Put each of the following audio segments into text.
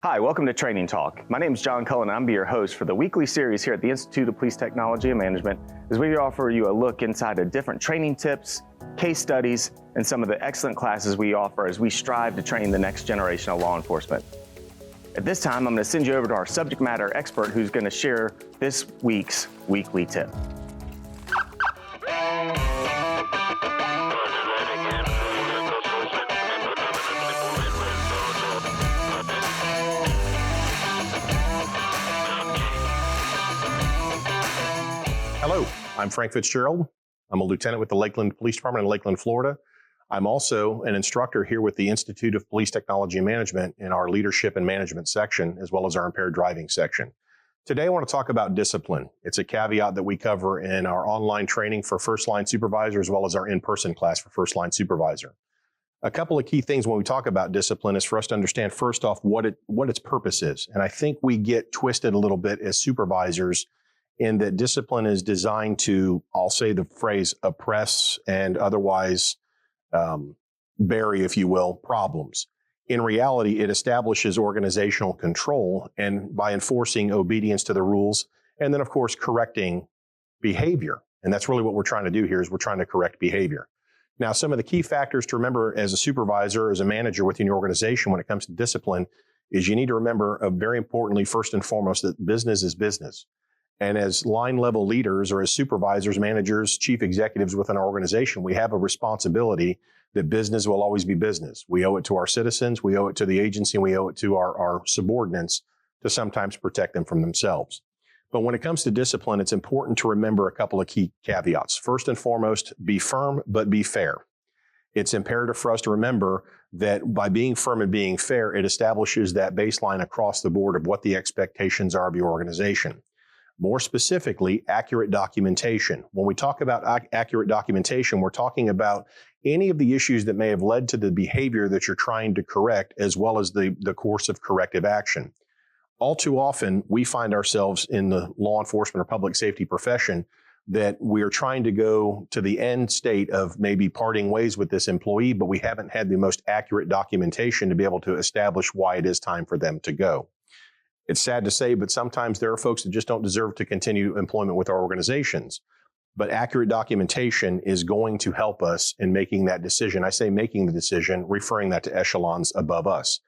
Hi, welcome to Training Talk. My name is John Cullen, and I'm your host for the weekly series here at the Institute of Police Technology and Management, as we offer you a look inside of different training tips, case studies, and some of the excellent classes we offer as we strive to train the next generation of law enforcement. At this time, I'm going to send you over to our subject matter expert who's going to share this week's weekly tip. Hello, I'm Frank Fitzgerald. I'm a lieutenant with the Lakeland Police Department in Lakeland, Florida. I'm also an instructor here with the Institute of Police Technology and Management in our leadership and management section, as well as our impaired driving section. Today, I want to talk about discipline. It's a caveat that we cover in our online training for first line supervisor, as well as our in-person class for first line supervisor. A couple of key things when we talk about discipline is for us to understand, first off, what its purpose is. And I think we get twisted a little bit as supervisors in that discipline is designed to, I'll say the phrase, oppress and otherwise bury, if you will, problems. In reality, it establishes organizational control, and by enforcing obedience to the rules, and then, of course, correcting behavior. And that's really what we're trying to do here, is we're trying to correct behavior. Now, some of the key factors to remember as a supervisor, as a manager within your organization when it comes to discipline, is you need to remember, very importantly, first and foremost, that business is business. And as line level leaders or as supervisors, managers, chief executives within our organization, we have a responsibility that business will always be business. We owe it to our citizens, we owe it to the agency, and we owe it to our subordinates to sometimes protect them from themselves. But when it comes to discipline, it's important to remember a couple of key caveats. First and foremost, be firm, but be fair. It's imperative for us to remember that by being firm and being fair, it establishes that baseline across the board of what the expectations are of your organization. More specifically, accurate documentation. When we talk about accurate documentation, we're talking about any of the issues that may have led to the behavior that you're trying to correct, as well as the course of corrective action. All too often, we find ourselves in the law enforcement or public safety profession that we are trying to go to the end state of maybe parting ways with this employee, but we haven't had the most accurate documentation to be able to establish why it is time for them to go. It's sad to say, but sometimes there are folks that just don't deserve to continue employment with our organizations. But accurate documentation is going to help us in making that decision. I say making the decision, referring that to echelons above us,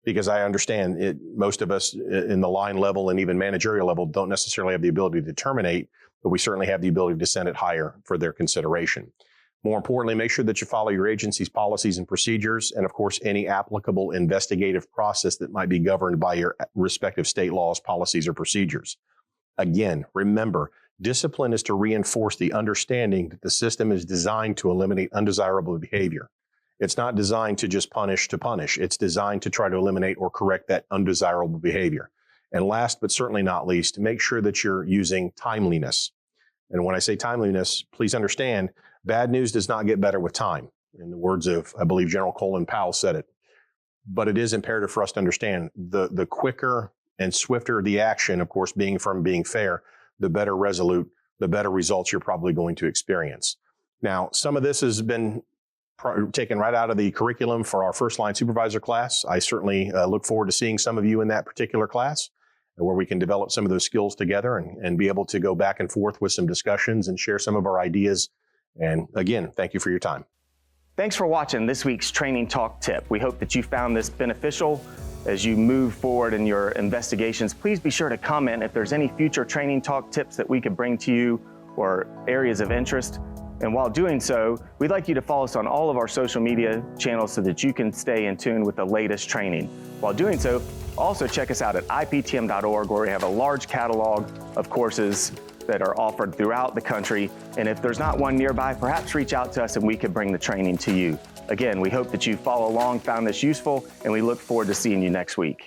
because I understand most of us in the line level and even managerial level don't necessarily have the ability to terminate, but we certainly have the ability to send it higher for their consideration. More importantly, make sure that you follow your agency's policies and procedures, and of course, any applicable investigative process that might be governed by your respective state laws, policies, or procedures. Again, remember, discipline is to reinforce the understanding that the system is designed to eliminate undesirable behavior. It's not designed to just punish to punish. It's designed to try to eliminate or correct that undesirable behavior. And last, but certainly not least, make sure that you're using timeliness. And when I say timeliness, please understand, bad news does not get better with time. In the words of, I believe, General Colin Powell said it. But it is imperative for us to understand the quicker and swifter the action, of course, being firm, being fair, the better resolute, the better results you're probably going to experience. Now, some of this has been taken right out of the curriculum for our first line supervisor class. I certainly look forward to seeing some of you in that particular class, where we can develop some of those skills together and be able to go back and forth with some discussions and share some of our ideas. And again, thank you for your time. Thanks for watching this week's Training Talk tip. We hope that you found this beneficial as you move forward in your investigations. Please be sure to comment if there's any future Training Talk tips that we could bring to you or areas of interest. And while doing so, we'd like you to follow us on all of our social media channels so that you can stay in tune with the latest training. While doing so, also check us out at IPTM.org, where we have a large catalog of courses that are offered throughout the country. And if there's not one nearby, perhaps reach out to us and we could bring the training to you. Again, we hope that you follow along, found this useful, and we look forward to seeing you next week.